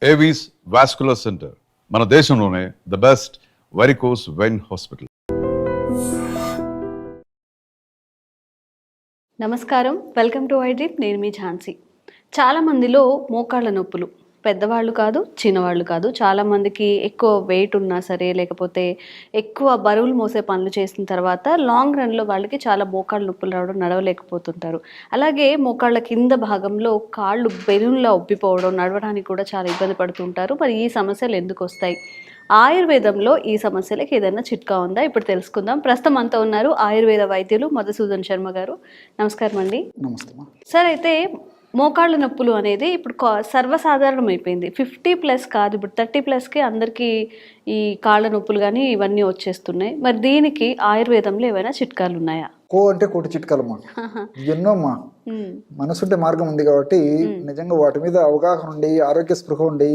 Avis vascular centre మన దేశంలోనే the best varicose vein hospital. నమస్కారం, వెల్కమ్ టు ఐడ్రీప్. నేను మీ ఝాన్సీ. చాలా మందిలో మోకాళ్ళ నొప్పులు, పెద్దవాళ్ళు కాదు చిన్నవాళ్ళు కాదు, చాలామందికి ఎక్కువ వెయిట్ ఉన్నా సరే లేకపోతే ఎక్కువ బరువులు మోసే పనులు చేసిన తర్వాత లాంగ్ రన్లో వాళ్ళకి చాలా మోకాళ్ళ నొప్పులు రావడం, నడవలేకపోతుంటారు. అలాగే మోకాళ్ళ కింద భాగంలో కాళ్ళు బెలూన్లా ఉబ్బిపోవడం, నడవడానికి కూడా చాలా ఇబ్బంది పడుతుంటారు. మరి ఈ సమస్యలు ఎందుకు వస్తాయి? ఆయుర్వేదంలో ఈ సమస్యలకి ఏదైనా చిట్కా ఉందా? ఇప్పుడు తెలుసుకుందాం. ప్రస్తుతం అంతా ఉన్నారు ఆయుర్వేద వైద్యులు మధుసూదన్ శర్మ గారు. నమస్కారం అండి. నమస్తే. సార్, అయితే మోకాళ్ళ నొప్పులు అనేది ఇప్పుడు సర్వసాధారణం అయిపోయింది. 50+ కాదు, ఇప్పుడు 30+కి అందరికీ ఈ కాళ్ళ నొప్పులు కానీ ఇవన్నీ వచ్చేస్తున్నాయి. మరి దీనికి ఆయుర్వేదంలో ఏమైనా చిట్కాలు ఉన్నాయా? అంటే కోటి చిట్కాలమ్మా, ఎన్నో అమ్మా. మనసుంటే మార్గం ఉంది కాబట్టి నిజంగా వాటి మీద అవగాహన ఉండి, ఆరోగ్య స్పృహ ఉండి,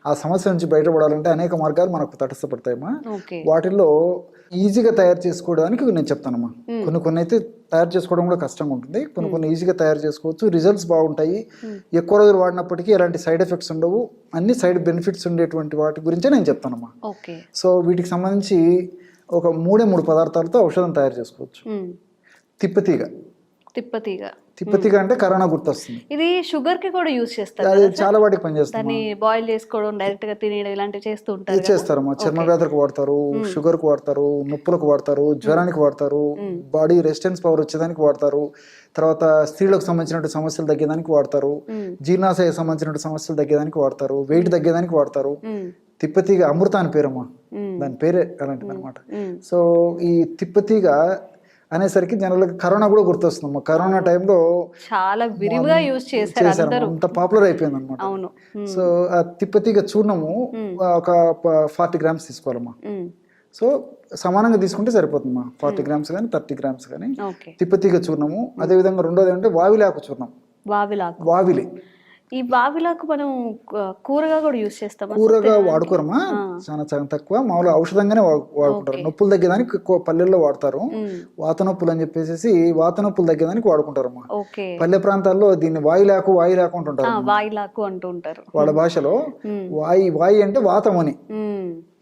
ఆ సమస్య నుంచి బయటపడాలంటే అనేక మార్గాలు మనకు తటస్థపడతాయమ్మా. వాటిల్లో ఈజీగా తయారు చేసుకోవడానికి నేను చెప్తానమ్మా. కొన్ని అయితే తయారు చేసుకోవడం కూడా కష్టంగా ఉంటుంది, కొన్ని ఈజీగా తయారు చేసుకోవచ్చు, రిజల్ట్స్ బాగుంటాయి, ఎక్కువ రోజులు వాడినప్పటికీ ఎలాంటి సైడ్ ఎఫెక్ట్స్ ఉండవు, అన్ని సైడ్ బెనిఫిట్స్ ఉండేటువంటి వాటి గురించే నేను చెప్తానమ్మా. సో వీటికి సంబంధించి ఒక 3 పదార్థాలతో ఔషధం తయారు చేసుకోవచ్చు. తిప్పతీగ అంటే కరోనా గుర్తొస్తుంది. ఇది షుగర్ కి కూడా యూజ్ చేస్తారు, అది చాలా వాటికి పనిచేస్తుంది. దాన్ని బాయిల్ చేసుకోవడం, డైరెక్ట్ గా తినేయడం ఇలాంటివి చేస్తూ ఉంటారు. చేస్తారమ్మా. చర్మ వ్యాధులకు వాడతారు, షుగర్ కు వాడతారు, నొప్పులకు వాడతారు, జ్వరానికి వాడతారు, బాడీ రెసిస్టెన్స్ పవర్ వచ్చేదానికి వాడతారు, తర్వాత స్త్రీలకు సంబంధించిన సమస్యలు తగ్గేదానికి వాడతారు, జీర్ణాశయ సంబంధించిన సమస్యలు తగ్గేదానికి వాడతారు, వెయిట్ తగ్గేదానికి వాడతారు. తిప్పతీగ అమృత అని పేరమ్మా, దాని పేరే అలాంటిది అనమాట. సో ఈ తిప్పతీగ అనేసరికి జనరల్గా కరోనా కూడా గుర్తొస్తుందమ్మా. కరోనా టైంలో చాలా విరివిగా యూజ్ చేశారు, అంత పాపులర్ అయిపోయింది అనమాట. సో ఆ తిప్పతీగ చూర్ణము ఒక 40 grams తీసుకోవాలమ్మా. సో సమానంగా తీసుకుంటే సరిపోతుందమ్మా. 40 grams కానీ 30 grams కానీ తిప్పతీగ చూర్ణము. అదేవిధంగా రెండోది అంటే వావిలాకు చూర్ణం. వావిలి, ఈ వావిలాకు మనం కూరగా కూడా యూజ్ చేస్తాం. కూరగా వాడుకోరమ్మా, చాలా చాలా తక్కువ. మామూలుగా ఔషధంగానే వాడుకుంటారు. నొప్పులు తగ్గేదానికి ఎక్కువ పల్లెల్లో వాడతారు. వాత నొప్పులు అని చెప్పేసి వాత నొప్పులు తగ్గేదానికి వాడుకుంటారమ్మా. పల్లె ప్రాంతాల్లో దీన్ని వాయిలాకు అంటుంటారు వాళ్ళ భాషలో. వాయి అంటే వాతం అని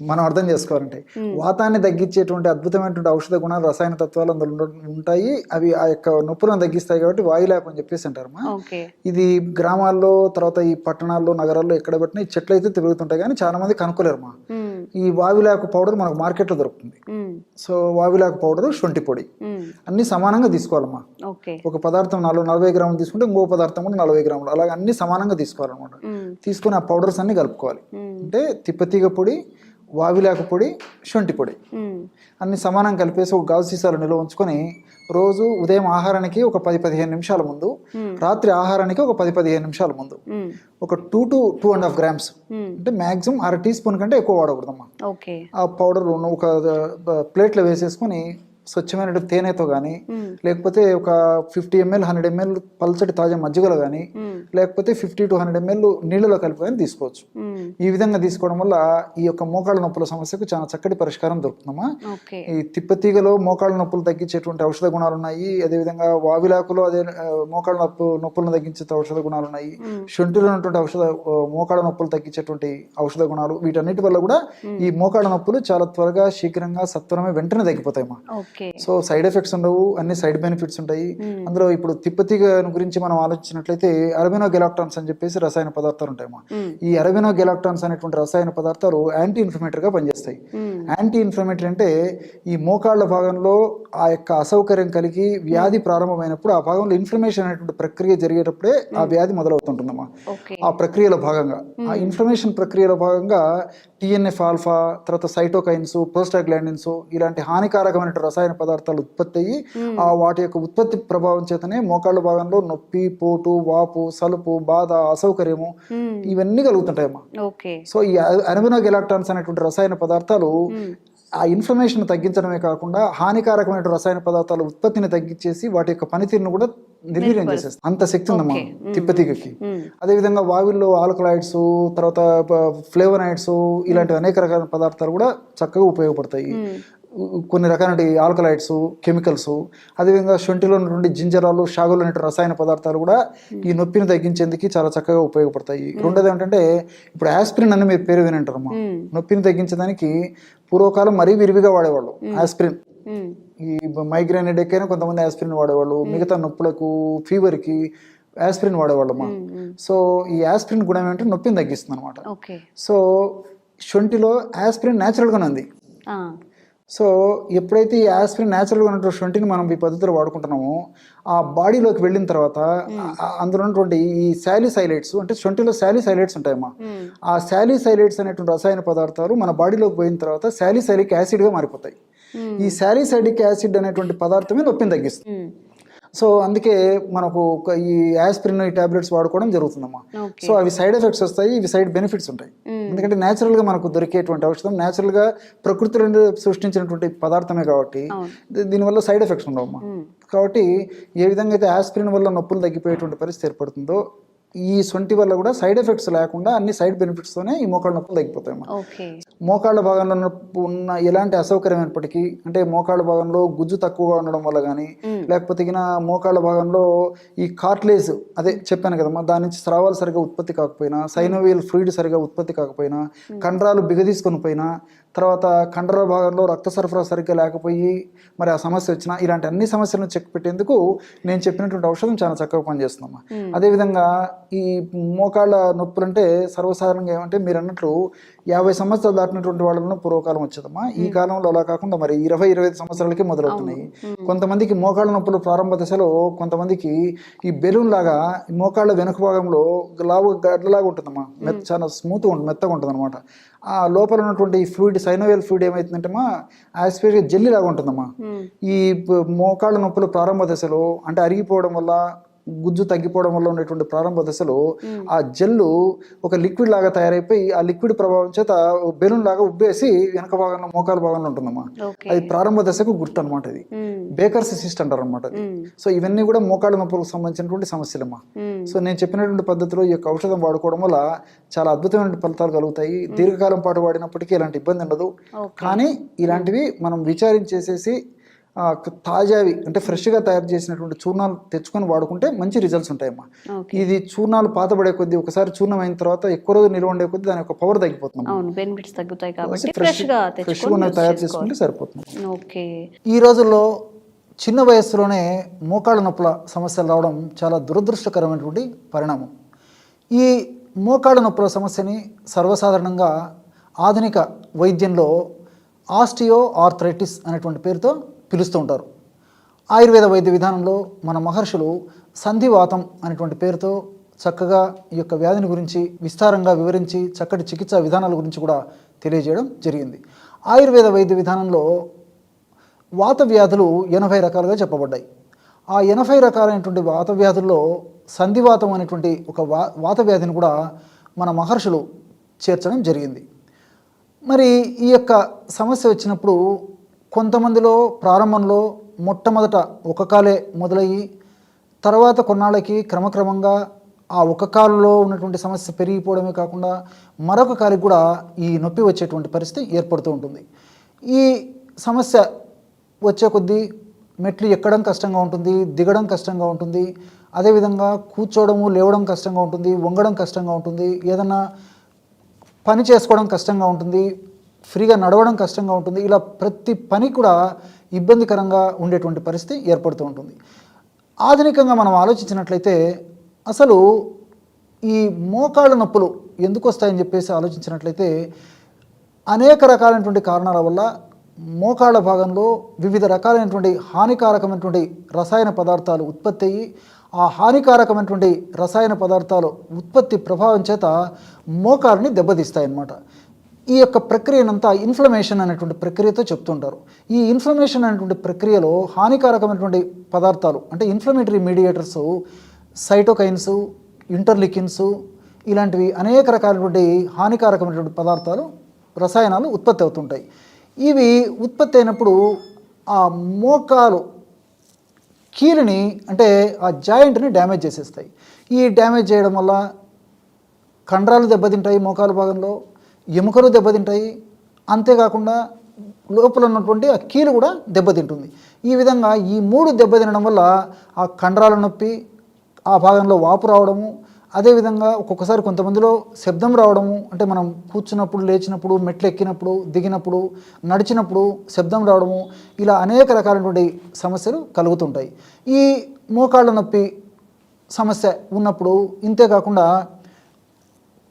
మనం అర్థం చేసుకోవాలంటే. వాతాన్ని తగ్గించేటువంటి అద్భుతమైనటువంటి ఔషధ గుణాలు, రసాయన తత్వాలు అందులో ఉంటాయి. అవి ఆ యొక్క నొప్పులను తగ్గిస్తాయి కాబట్టి వాయులాకు అని చెప్పేసి అంటారమ్మా. ఇది గ్రామాల్లో, తర్వాత ఈ పట్టణాల్లో, నగరాల్లో ఎక్కడ పెట్టినా ఈ చెట్లు అయితే తిరుగుతుంటాయి, కానీ చాలా మంది కనుక్కోలేరమ్మా. ఈ వావిలాకు పౌడర్ మనకు మార్కెట్లో దొరుకుతుంది. సో వావిలాకు పౌడర్, శొంఠి పొడి అన్ని సమానంగా తీసుకోవాలమ్మా. ఒక పదార్థం 40 గ్రాములు తీసుకుంటే ఇంకో పదార్థం కూడా 40 గ్రాములు, అలాగే అన్ని సమానంగా తీసుకోవాలన్నమాట. తీసుకుని ఆ పౌడర్స్ అన్ని కలుపుకోవాలి. అంటే తిప్పతీగ పొడి, వావిలాకు పొడి, శొంఠి పొడి అన్ని సమానంగా కలిపేసి ఒక గాజు సీసాలో నిల్వ ఉంచుకొని రోజు ఉదయం ఆహారానికి ఒక 10-15 నిమిషాల ముందు, రాత్రి ఆహారానికి ఒక 10-15 నిమిషాల ముందు ఒక 2 to 2.5 grams అంటే మాక్సిమం 1/2 teaspoon కంటే ఎక్కువ వాడకూడదమ్మా. ఆ పౌడర్ ఒక ప్లేట్లో వేసేసుకొని స్వచ్ఛమైన తేనెతో కానీ, లేకపోతే ఒక 50 ml 100 ml పల్చటి తాజా మజ్జిగలో కానీ, లేకపోతే 50 to 100 ml నీళ్ళలో కలిపి తీసుకోవచ్చు. ఈ విధంగా తీసుకోవడం వల్ల ఈ యొక్క మోకాళ్ళ నొప్పుల సమస్యకు చాలా చక్కటి పరిష్కారం దొరుకుతుందమ్మా. ఈ తిప్పతీగలో మోకాళ్ళ నొప్పులు తగ్గించేటువంటి ఔషధ గుణాలు ఉన్నాయి. అదేవిధంగా వావిలాకులో అదే మోకాళ్ళ నొప్పులను తగ్గించే ఔషధ గుణాలు ఉన్నాయి. శొంఠిలో ఉన్నటువంటి మోకాళ్ళ నొప్పులు తగ్గించేటువంటి ఔషధ గుణాలు, వీటన్నిటి వల్ల కూడా ఈ మోకాళ్ళ నొప్పులు చాలా త్వరగా, శీఘ్రంగా, సత్వరమే, వెంటనే తగ్గిపోతాయమ్మా. సో సైడ్ ఎఫెక్ట్స్ ఉండవు, అన్ని సైడ్ బెనిఫిట్స్ ఉంటాయి. అందులో ఇప్పుడు తిప్పతీగ గురించి మనం ఆలోచించినట్లయితే అరబినోగెలాక్టాన్స్ అని చెప్పేసి రసాయన పదార్థాలు ఉంటాయమ్మా. ఈ అరబినోగెలాక్టాన్స్ అనేటువంటి రసాయన పదార్థాలు యాంటీ ఇన్ఫ్లమేటరీ గా పనిచేస్తాయి. యాంటీ ఇన్ఫ్లమేటరీ అంటే ఈ మోకాళ్ళ భాగంలో ఆ యొక్క అసౌకర్యం కలిగి వ్యాధి ప్రారంభమైనప్పుడు ఆ భాగంలో ఇన్ఫ్లమేషన్ అనేటువంటి ప్రక్రియ జరిగేటప్పుడే ఆ వ్యాధి మొదలవుతుంటుందమ్మా. ఆ ప్రక్రియలో భాగంగా, ఆ ఇన్ఫ్లమేషన్ ప్రక్రియలో భాగంగా TNF ఆల్ఫా, తర్వాత సైటోకైన్స్, ప్రోస్టాగ్లాండిన్స్ ఇలాంటి హానికారకమైన రసాయన పదార్థాలు ఉత్పత్తి అయ్యి వాటి యొక్క ఉత్పత్తి ప్రభావం చేతనే మోకాళ్ళ భాగంలో నొప్పి, పోటు, వాపు, సలుపు, బాధ, అసౌకర్యము ఇవన్నీ కలుగుతుంటాయమ్మా. సో ఈ అరబినోగెలాక్టాన్స్ అనేటువంటి రసాయన పదార్థాలు ఆ ఇన్ఫ్లమేషన్ తగ్గించడమే కాకుండా హానికారకమైన రసాయన పదార్థాల ఉత్పత్తిని తగ్గించేసి వాటి యొక్క పనితీరును కూడా నిర్వీర్యం చేసేస్తాయి. అంత శక్తి ఉందమ్మా తిప్పతీగకి. అదేవిధంగా వావిల్లో ఆల్కలాయిడ్స్, తర్వాత ఫ్లేవనాయిడ్స్ ఇలాంటి అనేక రకాల పదార్థాలు కూడా చక్కగా ఉపయోగపడతాయి. కొన్ని రకాల ఆల్కలైడ్స్, కెమికల్స్, అదేవిధంగా శొంఠిలో ఉన్నటువంటి జింజరాలు, షాగులు అనే రసాయన పదార్థాలు కూడా ఈ నొప్పిని తగ్గించేందుకు చాలా చక్కగా ఉపయోగపడతాయి. రెండోది ఏంటంటే ఇప్పుడు ఆస్పిరిన్ అని మీరు పేరు వినంటారమ్మా. నొప్పిని తగ్గించడానికి పూర్వకాలం మరీ విరివిగా వాడేవాళ్ళు ఆస్పిరిన్. ఈ మైగ్రేన్ హెడేక్ అయినా కొంతమంది ఆస్పిరిన్ వాడేవాళ్ళు, మిగతా నొప్పులకు, ఫీవర్కి ఆస్పిరిన్ వాడేవాళ్ళమ్మా. సో ఈ ఆస్పిరిన్ గుణం ఏంటంటే నొప్పిని తగ్గిస్తుంది అనమాట. సో శొంఠిలో ఆస్పిరిన్ న్యాచురల్గానే ఉంది. సో ఎప్పుడైతే ఈ ఆస్పిరిన్ న్యాచురల్గా ఉన్నటువంటి శొంఠిని మనం ఈ పద్ధతిలో వాడుకుంటున్నామో ఆ బాడీలోకి వెళ్ళిన తర్వాత అందులో ఉన్నటువంటి ఈ శాలిసైలైట్స్, అంటే శొంఠిలో శాలిసైలైట్స్ ఉంటాయమ్మా. ఆ శాలిసైలైట్స్ అనేటువంటి రసాయన పదార్థాలు మన బాడీలోకి పోయిన తర్వాత శాలిసైలిక్ యాసిడ్గా మారిపోతాయి. ఈ శాలిసైలిక్ యాసిడ్ అనేటువంటి పదార్థమే నొప్పిని తగ్గిస్తుంది. సో అందుకే మనకు ఈ ఆస్పిరిన్, ఈ టాబ్లెట్స్ వాడుకోవడం జరుగుతుందమ్మా. సో అవి సైడ్ ఎఫెక్ట్స్ వస్తాయి, ఇవి సైడ్ బెనిఫిట్స్ ఉంటాయి. ఎందుకంటే న్యాచురల్గా మనకు దొరికేటువంటి ఔషధం, న్యాచురల్గా ప్రకృతిలో సృష్టించినటువంటి పదార్థమే కాబట్టి దీనివల్ల సైడ్ ఎఫెక్ట్స్ ఉండవమ్మా. కాబట్టి ఏ విధంగా అయితే ఆస్పిరిన్ వల్ల నొప్పులు తగ్గిపోయేటువంటి పరిస్థితి ఏర్పడుతుందో ఈ శొంఠి వల్ల కూడా సైడ్ ఎఫెక్ట్స్ లేకుండా అన్ని సైడ్ బెనిఫిట్స్తోనే ఈ మోకాళ్ళ నొప్పులు తగ్గిపోతాయమ్మా. మోకాళ్ళ భాగంలో నొప్పి ఉన్న ఎలాంటి అసౌకర్యమైనప్పటికీ, అంటే మోకాళ్ళ భాగంలో గుజ్జు తక్కువగా ఉండడం వల్ల కానీ, లేకపోతే మోకాళ్ళ భాగంలో ఈ కార్ట్లేజ్, అదే చెప్పాను కదమ్మా, దాని నుంచి స్రావాలు సరిగా ఉత్పత్తి కాకపోయినా, సైనోవియల్ ఫ్లూయిడ్ సరిగా ఉత్పత్తి కాకపోయినా, కండరాలు బిగదీసుకొని పోయినా, తర్వాత కండరాల భాగంలో రక్త సరఫరా సరిగ్గా లేకపోయి మరి ఆ సమస్య వచ్చినా, ఇలాంటి అన్ని సమస్యలను చెక్ పెట్టేందుకు నేను చెప్పినటువంటి ఔషధం చాలా చక్కగా పనిచేస్తుందమ్మా. అదేవిధంగా ఈ మోకాళ్ళ నొప్పులు అంటే సర్వసాధారణంగా ఏమంటే మీరు అన్నట్లు 50 సంవత్సరాలు దాటినటువంటి వాళ్ళలో పూర్వకాలం వచ్చేదమ్మా. ఈ కాలంలో అలా కాకుండా మరి 20-25 సంవత్సరాలకి మొదలవుతున్నాయి. కొంతమందికి మోకాళ్ళ నొప్పులు ప్రారంభ దశలో కొంతమందికి ఈ బెలూన్ లాగా మోకాళ్ళ వెనుక భాగంలో లావు గడ్డలాగా ఉంటుందమ్మా, చాలా స్మూత్గా ఉంటుంది, మెత్తగా ఉంటుంది అనమాట. ఆ లోపల ఉన్నటువంటి ఈ ఫ్లూయిడ్, సైనోవియల్ ఫ్లూయిడ్ ఏమవుతుందంటేమా యాస్పిరిన్ జెల్లీ లాగా ఉంటుందమ్మా. ఈ మోకాళ్ళ నొప్పులు ప్రారంభ దశలో అంటే అరిగిపోవడం వల్ల, గుజ్జు తగ్గిపోవడం వల్ల ఉన్నటువంటి ప్రారంభ దశలో ఆ జెల్లు ఒక లిక్విడ్ లాగా తయారైపోయి ఆ లిక్విడ్ ప్రభావం చేత బెలూన్ లాగా ఉబ్బేసి వెనక భాగంలో, మోకాల భాగంలో ఉంటుందమ్మా. అది ప్రారంభ దశకు గుర్తు అనమాట. ఇది బేకర్స్ సిస్ట్ అంటారు అనమాట. సో ఇవన్నీ కూడా మోకాళ్ళ నొప్పులకు సంబంధించినటువంటి సమస్యలమ్మా. సో నేను చెప్పినటువంటి పద్ధతిలో ఈ యొక్క ఔషధం వాడుకోవడం వల్ల చాలా అద్భుతమైన ఫలితాలు కలుగుతాయి. దీర్ఘకాలం పాటు వాడినప్పటికీ ఎలాంటి ఇబ్బంది ఉండదు. కానీ ఇలాంటివి మనం విచారించేసేసి తాజావి అంటే ఫ్రెష్గా తయారు చేసినటువంటి చూర్ణాలు తెచ్చుకొని వాడుకుంటే మంచి రిజల్ట్స్ ఉంటాయమ్మా. ఇది చూర్ణాలు పాతబడే కొద్దీ, ఒకసారి చూర్ణం అయిన తర్వాత ఎక్కువ రోజు నిల్వ ఉండే కొద్దీ దాని యొక్క పవర్ తగ్గిపోతుంది. ఫ్రెష్గా తయారు చేసుకుంటే సరిపోతుంది. ఈ రోజుల్లో చిన్న వయస్సులోనే మోకాళ్ళ నొప్పుల సమస్యలు రావడం చాలా దురదృష్టకరమైనటువంటి పరిణామం. ఈ మోకాళ్ళ నొప్పుల సమస్యని సర్వసాధారణంగా ఆధునిక వైద్యంలో ఆస్టియో ఆర్థరైటిస్ అనేటువంటి పేరుతో పిలుస్తూ ఉంటారు. ఆయుర్వేద వైద్య విధానంలో మన మహర్షులు సంధివాతం అనేటువంటి పేరుతో చక్కగా ఈ యొక్క వ్యాధిని గురించి విస్తారంగా వివరించి చక్కటి చికిత్సా విధానాల గురించి కూడా తెలియజేయడం జరిగింది. ఆయుర్వేద వైద్య విధానంలో వాత వ్యాధులు 80 రకాలుగా చెప్పబడ్డాయి. ఆ 80 రకాలైనటువంటి వాత వ్యాధుల్లో సంధివాతం అనేటువంటి ఒక వాత వ్యాధిని కూడా మన మహర్షులు చేర్చడం జరిగింది. మరి ఈ యొక్క సమస్య వచ్చినప్పుడు కొంతమందిలో ప్రారంభంలో మొట్టమొదట ఒక కాలే మొదలయ్యి తర్వాత కొన్నాళ్ళకి క్రమక్రమంగా ఆ ఒక కాలులో ఉన్నటువంటి సమస్య పెరిగిపోవడమే కాకుండా మరొక కాలికి కూడా ఈ నొప్పి వచ్చేటువంటి పరిస్థితి ఏర్పడుతూ ఉంటుంది. ఈ సమస్య వచ్చే కొద్దీ మెట్లు ఎక్కడం కష్టంగా ఉంటుంది, దిగడం కష్టంగా ఉంటుంది, అదేవిధంగా కూర్చోవడము, లేవడం కష్టంగా ఉంటుంది, వంగడం కష్టంగా ఉంటుంది, ఏదన్నా పని చేసుకోవడం కష్టంగా ఉంటుంది, ఫ్రీగా నడవడం కష్టంగా ఉంటుంది. ఇలా ప్రతి పని కూడా ఇబ్బందికరంగా ఉండేటువంటి పరిస్థితి ఏర్పడుతూ ఉంటుంది. ఆధునికంగా మనం ఆలోచించినట్లయితే అసలు ఈ మోకాళ్ళ నొప్పులు ఎందుకు వస్తాయని చెప్పేసి ఆలోచించినట్లయితే అనేక రకాలైనటువంటి కారణాల వల్ల మోకాళ్ళ భాగంలో వివిధ రకాలైనటువంటి హానికారకమైనటువంటి రసాయన పదార్థాలు ఉత్పత్తి అయ్యి ఆ హానికారకమైనటువంటి రసాయన పదార్థాలు ఉత్పత్తి ప్రభావం చేత మోకాళ్ళని దెబ్బతీస్తాయన్నమాట. ఈ యొక్క ప్రక్రియనంతా ఇన్ఫ్లమేషన్ అనేటువంటి ప్రక్రియతో చెప్తుంటారు. ఈ ఇన్ఫ్లమేషన్ అనేటువంటి ప్రక్రియలో హానికారకమైనటువంటి పదార్థాలు అంటే ఇన్ఫ్లమేటరీ మీడియేటర్స్, సైటోకైన్స్, ఇంటర్లికిన్స్, ఇలాంటివి అనేక రకాలైనటువంటి హానికారకమైనటువంటి పదార్థాలు, రసాయనాలు ఉత్పత్తి అవుతుంటాయి. ఇవి ఉత్పత్తి అయినప్పుడు ఆ మోకాలు కీలుని అంటే ఆ జాయింట్ని డ్యామేజ్ చేసేస్తాయి. ఈ డ్యామేజ్ చేయడం వల్ల కండరాలు దెబ్బతింటాయి, మోకాలు భాగంలో ఎముకలు దెబ్బతింటాయి. అంతేకాకుండా లోపల ఉన్నటువంటి ఆ కీలు కూడా దెబ్బతింటుంది. ఈ విధంగా ఈ 3 దెబ్బతినడం వల్ల ఆ కండరాల నొప్పి, ఆ భాగంలో వాపు రావడము, అదేవిధంగా ఒక్కొక్కసారి కొంతమందిలో శబ్దం రావడము, అంటే మనం కూర్చున్నప్పుడు, లేచినప్పుడు, మెట్లు ఎక్కినప్పుడు, దిగినప్పుడు, నడిచినప్పుడు శబ్దం రావడము, ఇలా అనేక రకాలైనటువంటి సమస్యలు కలుగుతుంటాయి. ఈ మోకాళ్ళ నొప్పి సమస్య ఉన్నప్పుడు ఇంతే కాకుండా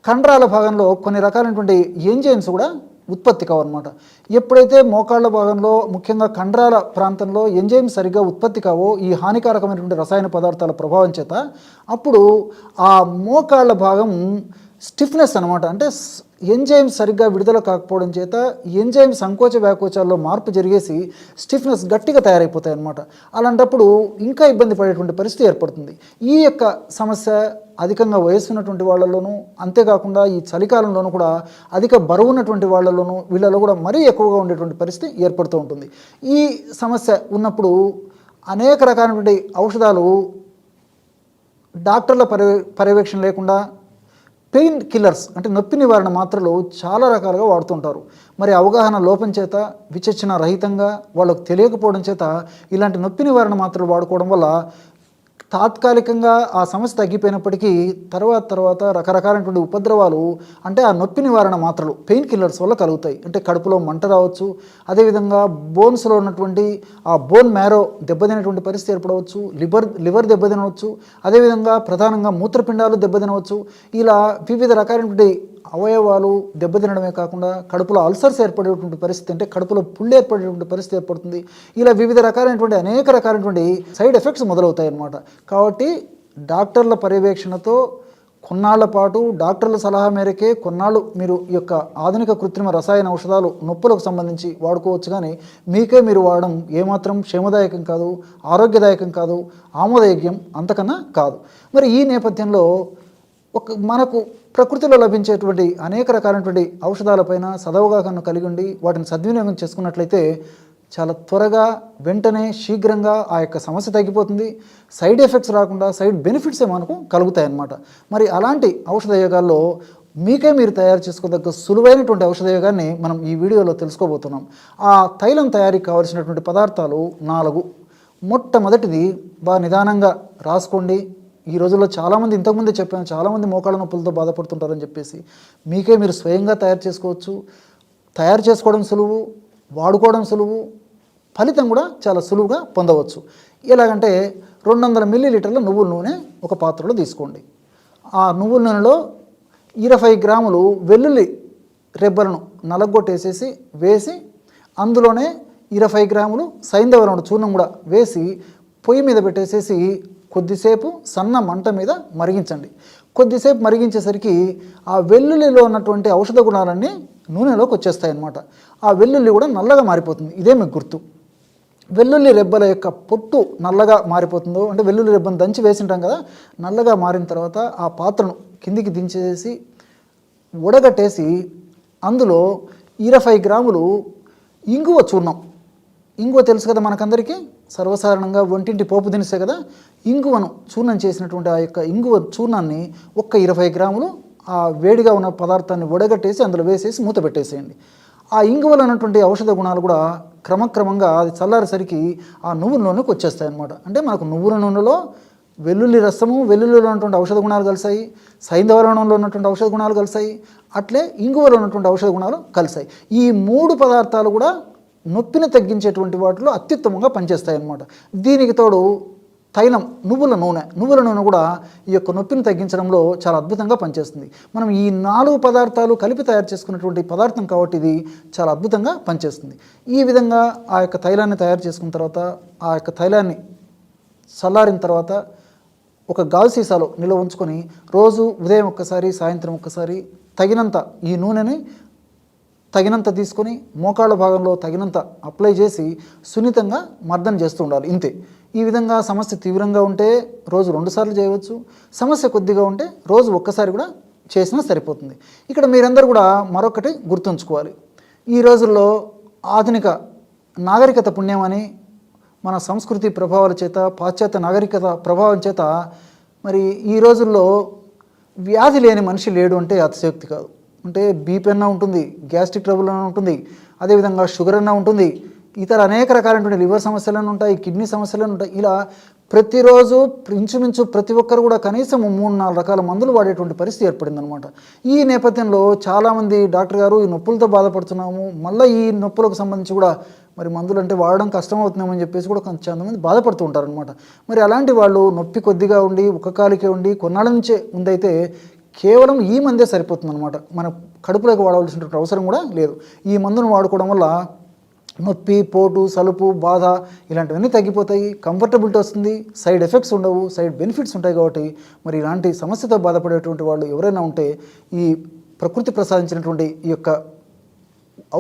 కండరాల భాగంలో కొన్ని రకాలైనటువంటి ఎంజైమ్స్ కూడా ఉత్పత్తి కావన్నమాట. ఎప్పుడైతే మోకాళ్ళ భాగంలో ముఖ్యంగా కండరాల ప్రాంతంలో ఎంజైమ్స్ సరిగ్గా ఉత్పత్తి కావో ఈ హానికారకమైనటువంటి రసాయన పదార్థాల ప్రభావం చేత అప్పుడు ఆ మోకాళ్ళ భాగం స్టిఫ్నెస్ అనమాట, అంటే ఎంజైమ్స్ సరిగ్గా విడుదల కాకపోవడం చేత ఎంజైమ్ సంకోచ వ్యాకోచాల్లో మార్పు జరిగేసి స్టిఫ్నెస్ గట్టిగా తయారైపోతాయి అన్నమాట. అలాంటప్పుడు ఇంకా ఇబ్బంది పడేటువంటి పరిస్థితి ఏర్పడుతుంది. ఈ యొక్క సమస్య అధికంగా వయస్సు ఉన్నటువంటి వాళ్ళలోనూ, అంతేకాకుండా ఈ చలికాలంలోనూ కూడా అధిక బరువు ఉన్నటువంటి వాళ్ళలోనూ, వీళ్ళలో కూడా మరీ ఎక్కువగా ఉండేటువంటి పరిస్థితి ఏర్పడుతూ ఉంటుంది. ఈ సమస్య ఉన్నప్పుడు అనేక రకాలైనటువంటి ఔషధాలు డాక్టర్ల పర్యవేక్షణ లేకుండా పెయిన్ కిల్లర్స్ అంటే నొప్పి నివారణ మాత్రలు చాలా రకాలుగా వాడుతుంటారు. మరి అవగాహన లోపం చేత, విచక్షణ రహితంగా, వాళ్ళకు తెలియకపోవడం చేత ఇలాంటి నొప్పి నివారణ మాత్రలు వాడుకోవడం వల్ల తాత్కాలికంగా ఆ సమస్య తగ్గిపోయినప్పటికీ తర్వాత రకరకాలైనటువంటి ఉపద్రవాలు, అంటే ఆ నొప్పి నివారణ మాత్రలు పెయిన్ కిల్లర్స్ వల్ల కలుగుతాయి. అంటే కడుపులో మంట రావచ్చు, అదేవిధంగా బోన్స్లో ఉన్నటువంటి ఆ బోన్ మ్యారో దెబ్బతినేటువంటి పరిస్థితి ఏర్పడవచ్చు, లివర్ దెబ్బతినవచ్చు, అదేవిధంగా ప్రధానంగా మూత్రపిండాలు దెబ్బతినవచ్చు. ఇలా వివిధ రకాలైనటువంటి అవయవాలు దెబ్బతినడమే కాకుండా కడుపులో అల్సర్స్ ఏర్పడేటువంటి పరిస్థితి, అంటే కడుపులో పుళ్ళు ఏర్పడేటువంటి పరిస్థితి ఏర్పడుతుంది. ఇలా వివిధ రకాలైనటువంటి అనేక రకాలైనటువంటి సైడ్ ఎఫెక్ట్స్ మొదలవుతాయి అన్నమాట. కాబట్టి డాక్టర్ల పర్యవేక్షణతో కొన్నాళ్ల పాటు డాక్టర్ల సలహా మేరకే కొన్నాళ్ళు మీరు ఈ యొక్క ఆధునిక కృత్రిమ రసాయన ఔషధాలు నొప్పులకు సంబంధించి వాడుకోవచ్చు. కానీ మీకే మీరు వాడడం ఏమాత్రం క్షేమదాయకం కాదు, ఆరోగ్యదాయకం కాదు, ఆమోదయోగ్యం అంతకన్నా కాదు. మరి ఈ నేపథ్యంలో మనకు ప్రకృతిలో లభించేటువంటి అనేక రకాలైనటువంటి ఔషధాలపైన సదవగాహన కలిగి ఉండి వాటిని సద్వినియోగం చేసుకున్నట్లయితే చాలా త్వరగా, వెంటనే, శీఘ్రంగా ఆ యొక్క సమస్య తగ్గిపోతుంది. సైడ్ ఎఫెక్ట్స్ రాకుండా సైడ్ బెనిఫిట్సే మనకు కలుగుతాయి అన్నమాట. మరి అలాంటి ఔషధయోగాల్లో మీకే మీరు తయారు చేసుకోదగ్గ సులువైనటువంటి ఔషధయోగాన్ని మనం ఈ వీడియోలో తెలుసుకోబోతున్నాం. ఆ తైలం తయారీకి కావలసినటువంటి పదార్థాలు 4. మొట్టమొదటిది బాగా నిదానంగా రాసుకోండి. ఈ రోజుల్లో చాలామంది, ఇంతకుముందే చెప్పాను, చాలామంది మోకాళ్ళ నొప్పులతో బాధపడుతుంటారని చెప్పేసి మీకే మీరు స్వయంగా తయారు చేసుకోవచ్చు. తయారు చేసుకోవడం సులువు, వాడుకోవడం సులువు, ఫలితం కూడా చాలా సులువుగా పొందవచ్చు. ఎలాగంటే 200 మిల్లీలీటర్ల నువ్వుల నూనె ఒక పాత్రలో తీసుకోండి. ఆ నువ్వుల నూనెలో 20 గ్రాములు వెల్లుల్లి రెబ్బలను నలగొట్టేసేసి వేసి, అందులోనే 20 గ్రాములు సైంధవ చూర్ణం కూడా వేసి పొయ్యి మీద పెట్టేసేసి కొద్దిసేపు సన్న మంట మీద మరిగించండి. కొద్దిసేపు మరిగించేసరికి ఆ వెల్లుల్లిలో ఉన్నటువంటి ఔషధ గుణాలన్నీ నూనెలోకి వచ్చేస్తాయి అన్నమాట. ఆ వెల్లుల్లి కూడా నల్లగా మారిపోతుంది. ఇదే మీకు గుర్తు. వెల్లుల్లి రెబ్బల యొక్క పొట్టు నల్లగా మారిపోతుందో, అంటే వెల్లుల్లి రెబ్బను దంచి వేసింటాం కదా, నల్లగా మారిన తర్వాత ఆ పాత్రను కిందికి దించేసి ఉడగట్టేసి అందులో 20 గ్రాములు ఇంగువ చూర్ణం. ఇంగువ తెలుసు కదా మనకందరికీ, సర్వసాధారణంగా వంటింటి పోపు దినుసే కదా. ఇంగువను చూర్ణం చేసినటువంటి ఆ యొక్క ఇంగువ చూర్ణాన్ని 20 గ్రాములు ఆ వేడిగా ఉన్న పదార్థాన్ని వడగట్టేసి అందులో వేసేసి మూత పెట్టేసేయండి. ఆ ఇంగువలో ఉన్నటువంటి ఔషధ గుణాలు కూడా క్రమక్రమంగా అది చల్లారేసరికి ఆ నువ్వుల నూనెకి వచ్చేస్తాయి అన్నమాట. అంటే మనకు నువ్వుల నూనెలో వెల్లుల్లి రసము, వెల్లుల్లిలో ఉన్నటువంటి ఔషధ గుణాలు కలిసాయి, సైంధవ లవణంలో ఉన్నటువంటి ఔషధ గుణాలు కలిసాయి, అట్లే ఇంగువలో ఉన్నటువంటి ఔషధ గుణాలు కలిసాయి. ఈ 3 పదార్థాలు కూడా నొప్పిని తగ్గించేటువంటి వాటిలో అత్యుత్తమంగా పనిచేస్తాయి అన్నమాట. దీనికి తోడు తైలం, నువ్వుల నూనె కూడా ఈ యొక్క నొప్పిని తగ్గించడంలో చాలా అద్భుతంగా పనిచేస్తుంది. మనం ఈ 4 పదార్థాలు కలిపి తయారు చేసుకున్నటువంటి పదార్థం కాబట్టి ఇది చాలా అద్భుతంగా పనిచేస్తుంది. ఈ విధంగా ఆ యొక్క తైలాన్ని తయారు చేసుకున్న తర్వాత ఆ యొక్క తైలాన్ని చల్లారిన తర్వాత ఒక గాజు సీసాలో నిల్వ ఉంచుకొని రోజు ఉదయం ఒక్కసారి, సాయంత్రం ఒక్కసారి తగినంత ఈ నూనెని తగినంత తీసుకొని మోకాళ్ళ భాగంలో తగినంత అప్లై చేసి సున్నితంగా మర్దన చేస్తూ ఉండాలి. ఇంతే. ఈ విధంగా సమస్య తీవ్రంగా ఉంటే రోజు 2 సార్లు చేయవచ్చు. సమస్య కొద్దిగా ఉంటే రోజు ఒక్కసారి కూడా చేసినా సరిపోతుంది. ఇక్కడ మీరందరూ కూడా మరొకటి గుర్తుంచుకోవాలి. ఈ రోజుల్లో ఆధునిక నాగరికత పుణ్యమని మన సంస్కృతి ప్రభావాల చేత, పాశ్చాత్య నాగరికత ప్రభావం చేత మరి ఈ రోజుల్లో వ్యాధి లేని మనిషి లేడు అంటే అతిశయోక్తి కాదు. అంటే బీపీ అన్నా ఉంటుంది, గ్యాస్ట్రిక్ ట్రబుల్ అన్నా ఉంటుంది, అదేవిధంగా షుగర్ అన్నా ఉంటుంది, ఇతర అనేక రకాలైనటువంటి లివర్ సమస్యలను ఉంటాయి, కిడ్నీ సమస్యలను ఉంటాయి. ఇలా ప్రతిరోజు ఇంచుమించు ప్రతి ఒక్కరు కూడా కనీసం 3-4 రకాల మందులు వాడేటువంటి పరిస్థితి ఏర్పడిందనమాట. ఈ నేపథ్యంలో చాలామంది డాక్టర్ గారు ఈ నొప్పులతో బాధపడుతున్నాము, మళ్ళీ ఈ నొప్పులకు సంబంధించి కూడా మరి మందులు అంటే వాడడం కష్టమవుతుందేమని చెప్పేసి కూడా కొంతమంది బాధపడుతూ ఉంటారనమాట. మరి అలాంటి వాళ్ళు నొప్పి కొద్దిగా ఉండి ఒక కాలికే ఉండి కొన్నాళ్ళ నుంచే ఉందైతే కేవలం ఈ మందే సరిపోతుందన్నమాట. మన కడుపులోకి వాడవలసినటువంటి అవసరం కూడా లేదు. ఈ మందును వాడుకోవడం వల్ల నొప్పి, పోటు, సలుపు, బాధ ఇలాంటివన్నీ తగ్గిపోతాయి, కంఫర్టబిలిటీ వస్తుంది, సైడ్ ఎఫెక్ట్స్ ఉండవు, సైడ్ బెనిఫిట్స్ ఉంటాయి. కాబట్టి మరి ఇలాంటి సమస్యతో బాధపడేటువంటి వాళ్ళు ఎవరైనా ఉంటే ఈ ప్రకృతి ప్రసాదించినటువంటి ఈ యొక్క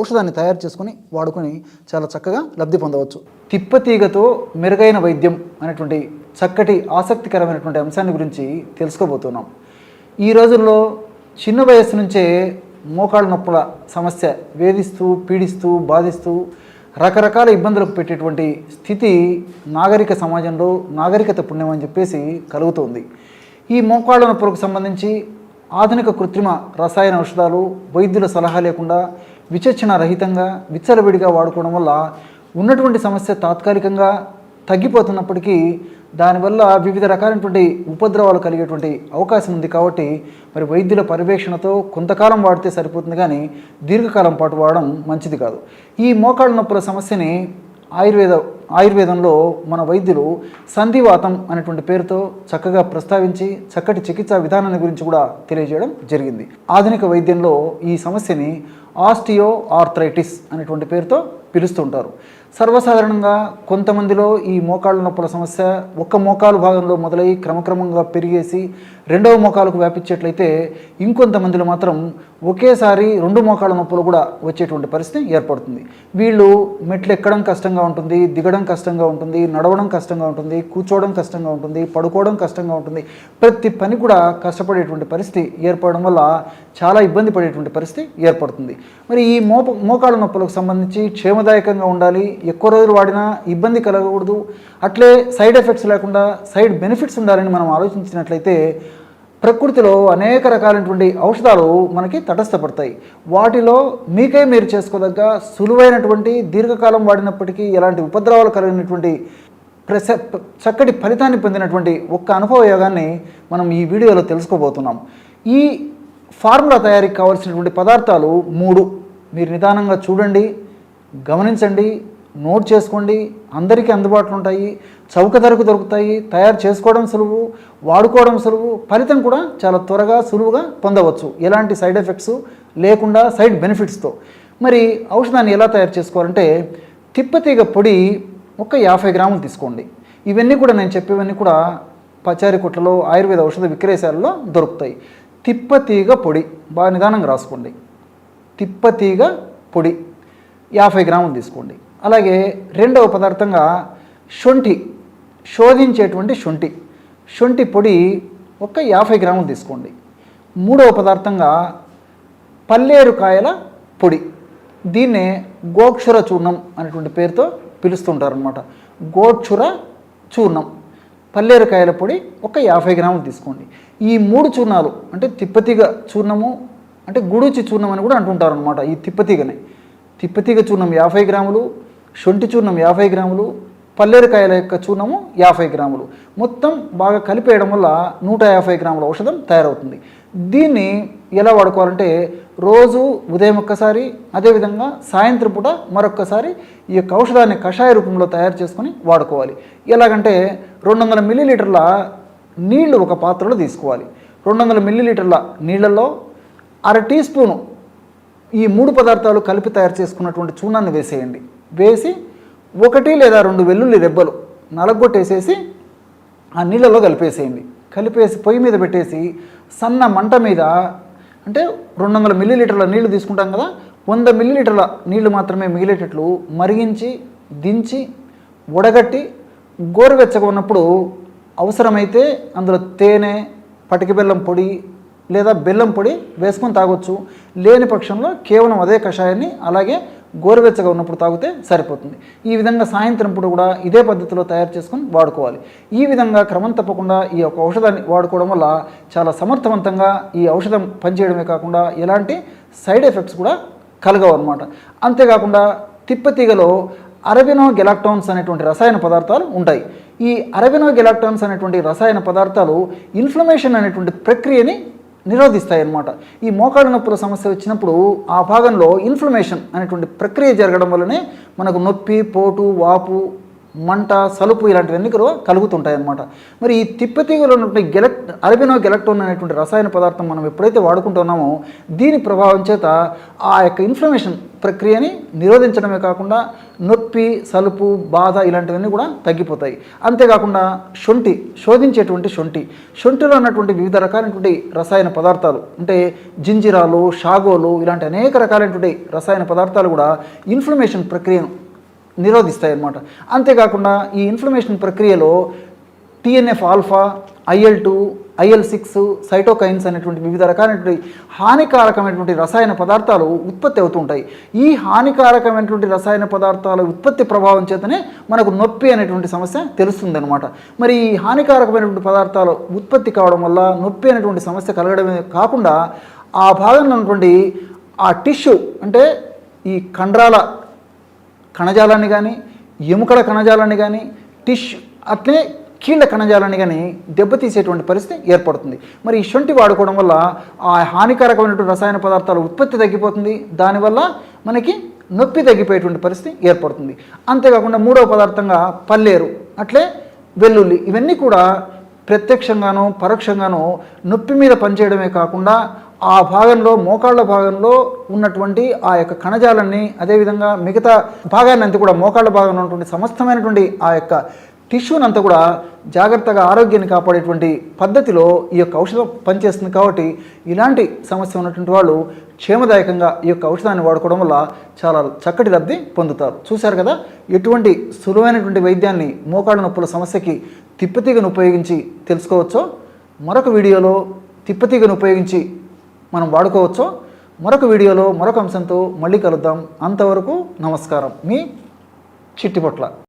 ఔషధాన్ని తయారు చేసుకొని వాడుకొని చాలా చక్కగా లబ్ధి పొందవచ్చు. తిప్పతీగతో మెరుగైన వైద్యం అనేటువంటి చక్కటి ఆసక్తికరమైనటువంటి అంశాన్ని గురించి తెలుసుకోబోతున్నాం. ఈ రోజుల్లో చిన్న వయస్సు నుంచే మోకాళ్ళ నొప్పుల సమస్య వేధిస్తూ, పీడిస్తూ, బాధిస్తూ రకరకాల ఇబ్బందులకు పెట్టేటువంటి స్థితి నాగరిక సమాజంలో నాగరికత పుణ్యం అని చెప్పేసి కలుగుతుంది. ఈ మోకాళ్ళ నొప్పులకు సంబంధించి ఆధునిక కృత్రిమ రసాయన ఔషధాలు వైద్యుల సలహా లేకుండా విచక్షణ రహితంగా విచ్చలవిడిగా వాడుకోవడం వల్ల ఉన్నటువంటి సమస్య తాత్కాలికంగా తగ్గిపోతున్నప్పటికీ దానివల్ల వివిధ రకాలైనటువంటి ఉపద్రవాలు కలిగేటువంటి అవకాశం ఉంది. కాబట్టి మరి వైద్యుల పర్యవేక్షణతో కొంతకాలం వాడితే సరిపోతుంది, కానీ దీర్ఘకాలం పాటు వాడడం మంచిది కాదు. ఈ మోకాళ్ళ నొప్పుల సమస్యని ఆయుర్వేదంలో మన వైద్యులు సంధివాతం అనేటువంటి పేరుతో చక్కగా ప్రస్తావించి చక్కటి చికిత్సా విధానాన్ని గురించి కూడా తెలియజేయడం జరిగింది. ఆధునిక వైద్యంలో ఈ సమస్యని ఆస్టియో ఆర్థరైటిస్ అనేటువంటి పేరుతో పిలుస్తుంటారు. సర్వసాధారణంగా కొంతమందిలో ఈ మోకాళ్ళ నొప్పుల సమస్య ఒక్క మోకాలు భాగంలో మొదలై క్రమక్రమంగా పెరిగేసి రెండవ మోకాలకు వ్యాపించేట్లయితే, ఇంకొంతమందిలో మాత్రం ఒకేసారి 2 మోకాళ్ళ నొప్పులు కూడా వచ్చేటువంటి పరిస్థితి ఏర్పడుతుంది. వీళ్ళు మెట్లు ఎక్కడం కష్టంగా ఉంటుంది, దిగడం కష్టంగా ఉంటుంది, నడవడం కష్టంగా ఉంటుంది, కూర్చోవడం కష్టంగా ఉంటుంది, పడుకోవడం కష్టంగా ఉంటుంది, ప్రతి పని కూడా కష్టపడేటువంటి పరిస్థితి ఏర్పడడం వల్ల చాలా ఇబ్బంది పడేటువంటి పరిస్థితి ఏర్పడుతుంది. మరి ఈ మోకాళ్ళ నొప్పులకు సంబంధించి క్షేమదాయకంగా ఉండాలి, ఎక్కువ రోజులు వాడినా ఇబ్బంది కలగకూడదు, అట్లే సైడ్ ఎఫెక్ట్స్ లేకుండా సైడ్ బెనిఫిట్స్ ఉండాలని మనం ఆలోచించినట్లయితే ప్రకృతిలో అనేక రకాలైనటువంటి ఔషధాలు మనకి తటస్థపడతాయి. వాటిలో మీకై మీరు చేసుకోదగ్గ సులువైనటువంటి దీర్ఘకాలం వాడినప్పటికీ ఎలాంటి ఉపద్రవాలు కలిగినటువంటి చక్కటి ఫలితాన్ని పొందినటువంటి ఒక్క అనుభవ యోగాన్ని మనం ఈ వీడియోలో తెలుసుకోబోతున్నాం. ఈ ఫార్ములా తయారీకి కావాల్సినటువంటి పదార్థాలు 3. మీరు నిదానంగా చూడండి, గమనించండి, నోట్ చేసుకోండి. అందరికీ అందుబాటులో ఉంటాయి, చౌక ధరకు దొరుకుతాయి, తయారు చేసుకోవడం సులువు, వాడుకోవడం సులువు, ఫలితం కూడా చాలా త్వరగా సులువుగా పొందవచ్చు, ఎలాంటి సైడ్ ఎఫెక్ట్స్ లేకుండా సైడ్ బెనిఫిట్స్తో. మరి ఔషధాన్ని ఎలా తయారు చేసుకోవాలంటే, తిప్పతీగ పొడి ఒక 50 గ్రాములు తీసుకోండి. ఇవన్నీ కూడా నేను చెప్పేవన్నీ కూడా పచారీ కొట్లలో ఆయుర్వేద ఔషధ విక్రయశాలలో దొరుకుతాయి. తిప్పతీగ పొడి బాగా నిదానంగా రాసుకోండి. తిప్పతీగ పొడి 50 గ్రాములు తీసుకోండి. అలాగే రెండవ పదార్థంగా శోధించేటువంటి శొంఠి పొడి ఒక 50 గ్రాములు తీసుకోండి. మూడవ పదార్థంగా పల్లేరుకాయల పొడి, దీన్నే గోక్షుర చూర్ణం అనేటువంటి పేరుతో పిలుస్తుంటారనమాట. గోక్షుర చూర్ణం, పల్లేరుకాయల పొడి ఒక 50 గ్రాములు తీసుకోండి. ఈ 3 చూర్ణాలు అంటే తిప్పతీగ చూర్ణము అంటే గుడుచి చూర్ణం అని కూడా అంటుంటారు అనమాట. ఈ తిప్పతీగ చూర్ణం 50 గ్రాములు, శొంఠి చూర్ణం 50 గ్రాములు, పల్లేరుకాయల యొక్క చూర్ణము 50 గ్రాములు, మొత్తం బాగా కలిపేయడం వల్ల 150 గ్రాముల ఔషధం తయారవుతుంది. దీన్ని ఎలా వాడుకోవాలంటే, రోజు ఉదయం ఒక్కసారి, అదేవిధంగా సాయంత్రం పూట మరొక్కసారి ఈ యొక్క ఔషధాన్ని కషాయ రూపంలో తయారు చేసుకొని వాడుకోవాలి. ఎలాగంటే 200 మిల్లీలీటర్ల నీళ్లు ఒక పాత్రలో తీసుకోవాలి. 200 మిల్లీలీటర్ల నీళ్ళల్లో 1/2 టీ స్పూను ఈ 3 పదార్థాలు కలిపి తయారు చేసుకున్నటువంటి చూర్ణాన్ని వేసేయండి. వేసి 1 లేదా 2 వెల్లుల్లి రెబ్బలు నలగొట్టేసేసి ఆ నీళ్ళలో కలిపేసేయండి. కలిపేసి పొయ్యి మీద పెట్టేసి సన్న మంట మీద, అంటే 200 మిల్లీలీటర్ల నీళ్లు తీసుకుంటాం కదా, 100 మిల్లీలీటర్ల నీళ్లు మాత్రమే మిగిలేటట్లు మరిగించి దించి వడగట్టి గోరువెచ్చగా ఉన్నప్పుడు అవసరమైతే అందులో తేనె, పటిక బెల్లం పొడి లేదా బెల్లం పొడి వేసుకొని తాగొచ్చు. లేని పక్షంలో కేవలం అదే కషాయాన్ని అలాగే గోరువెచ్చగా ఉన్నప్పుడు తాగితే సరిపోతుంది. ఈ విధంగా సాయంత్రం పూట కూడా ఇదే పద్ధతిలో తయారు చేసుకొని వాడుకోవాలి. ఈ విధంగా క్రమం తప్పకుండా ఈ యొక్క ఔషధాన్ని వాడుకోవడం వల్ల చాలా సమర్థవంతంగా ఈ ఔషధం పనిచేయడమే కాకుండా ఎలాంటి సైడ్ ఎఫెక్ట్స్ కూడా కలగవు అన్నమాట. అంతేకాకుండా తిప్పతీగలో అరబినోగెలాక్టోన్స్ అనేటువంటి రసాయన పదార్థాలు ఉంటాయి. ఈ అరబినోగెలాక్టోన్స్ అనేటువంటి రసాయన పదార్థాలు ఇన్ఫ్లమేషన్ అనేటువంటి ప్రక్రియని నిరోధిస్తాయి అన్నమాట. ఈ మోకాళ్ళ నొప్పుల సమస్య వచ్చినప్పుడు ఆ భాగంలో ఇన్ఫ్లమేషన్ అనేటువంటి ప్రక్రియ జరగడం వల్లనే మనకు నొప్పి, పోటు, వాపు, మంట, సలుపు ఇలాంటివన్నీ కూడా కలుగుతుంటాయి అన్నమాట. మరి ఈ తిప్పతీగలో ఉన్నటువంటి అరబినోగెలాక్టోన్ అనేటువంటి రసాయన పదార్థం మనం ఎప్పుడైతే వాడుకుంటున్నామో దీని ప్రభావం చేత ఆ యొక్క ఇన్ఫ్లమేషన్ ప్రక్రియని నిరోధించడమే కాకుండా నొప్పి, సలుపు, బాధ ఇలాంటివన్నీ కూడా తగ్గిపోతాయి. అంతేకాకుండా శొంఠిలో ఉన్నటువంటి వివిధ రకాలైనటువంటి రసాయన పదార్థాలు అంటే జింజిరాలు, షాగోలు ఇలాంటి అనేక రకాలైనటువంటి రసాయన పదార్థాలు కూడా ఇన్ఫ్లమేషన్ ప్రక్రియను నిరోధిస్తాయి అన్నమాట. అంతేకాకుండా ఈ ఇన్ఫ్లమేషన్ ప్రక్రియలో TNF alpha, IL-2, IL-6, cytokines అనేటువంటి వివిధ రకాలైనటువంటి హానికారకమైనటువంటి రసాయన పదార్థాలు ఉత్పత్తి అవుతూ ఉంటాయి. ఈ హానికారకమైనటువంటి రసాయన పదార్థాల ఉత్పత్తి ప్రభావం చేతనే మనకు నొప్పి అనేటువంటి సమస్య తెలుస్తుంది అనమాట. మరి ఈ హానికారకమైనటువంటి పదార్థాలు ఉత్పత్తి కావడం వల్ల నొప్పి అనేటువంటి సమస్య కలగడమే కాకుండా ఆ భాగంలో ఉన్నటువంటి ఆ టిష్యూ అంటే ఈ కండరాల కణజాలాన్ని కానీ, ఎముకల కణజాలాన్ని కానీ, అట్లే కీళ్ళ కణజాలాన్ని కానీ దెబ్బతీసేటువంటి పరిస్థితి ఏర్పడుతుంది. మరి ఈ శొంఠి వాడుకోవడం వల్ల ఆ హానికారకమైనటువంటి రసాయన పదార్థాల ఉత్పత్తి తగ్గిపోతుంది. దానివల్ల మనకి నొప్పి తగ్గిపోయేటువంటి పరిస్థితి ఏర్పడుతుంది. అంతేకాకుండా మూడవ పదార్థంగా పల్లేరు, అట్లే వెల్లుల్లి ఇవన్నీ కూడా ప్రత్యక్షంగానో పరోక్షంగానో నొప్పి మీద పనిచేయడమే కాకుండా ఆ భాగంలో మోకాళ్ళ భాగంలో ఉన్నటువంటి ఆ యొక్క కణజాలాన్ని అదేవిధంగా మిగతా భాగాన్ని అంతా కూడా మోకాళ్ళ భాగంలో ఉన్నటువంటి సమస్తమైనటువంటి ఆ యొక్క టిష్యూని అంతా కూడా జాగ్రత్తగా ఆరోగ్యాన్ని కాపాడేటువంటి పద్ధతిలో ఈ యొక్క ఔషధం పనిచేస్తుంది. కాబట్టి ఇలాంటి సమస్య ఉన్నటువంటి వాళ్ళు క్షేమదాయకంగా ఈ యొక్క ఔషధాన్ని వాడుకోవడం వల్ల చాలా చక్కటి లబ్ధి పొందుతారు. చూశారు కదా ఎటువంటి సులువైనటువంటి వైద్యాన్ని మోకాళ్ళ నొప్పుల సమస్యకి తిప్పతీగను ఉపయోగించి తెలుసుకోవచ్చో. మరొక వీడియోలో తిప్పతీగను ఉపయోగించి మనం వాడుకోవచ్చో. మరొక వీడియోలో మరొక అంశంతో మళ్ళీ కలుద్దాం. అంతవరకు నమస్కారం. మీ చిట్టిపొట్ల.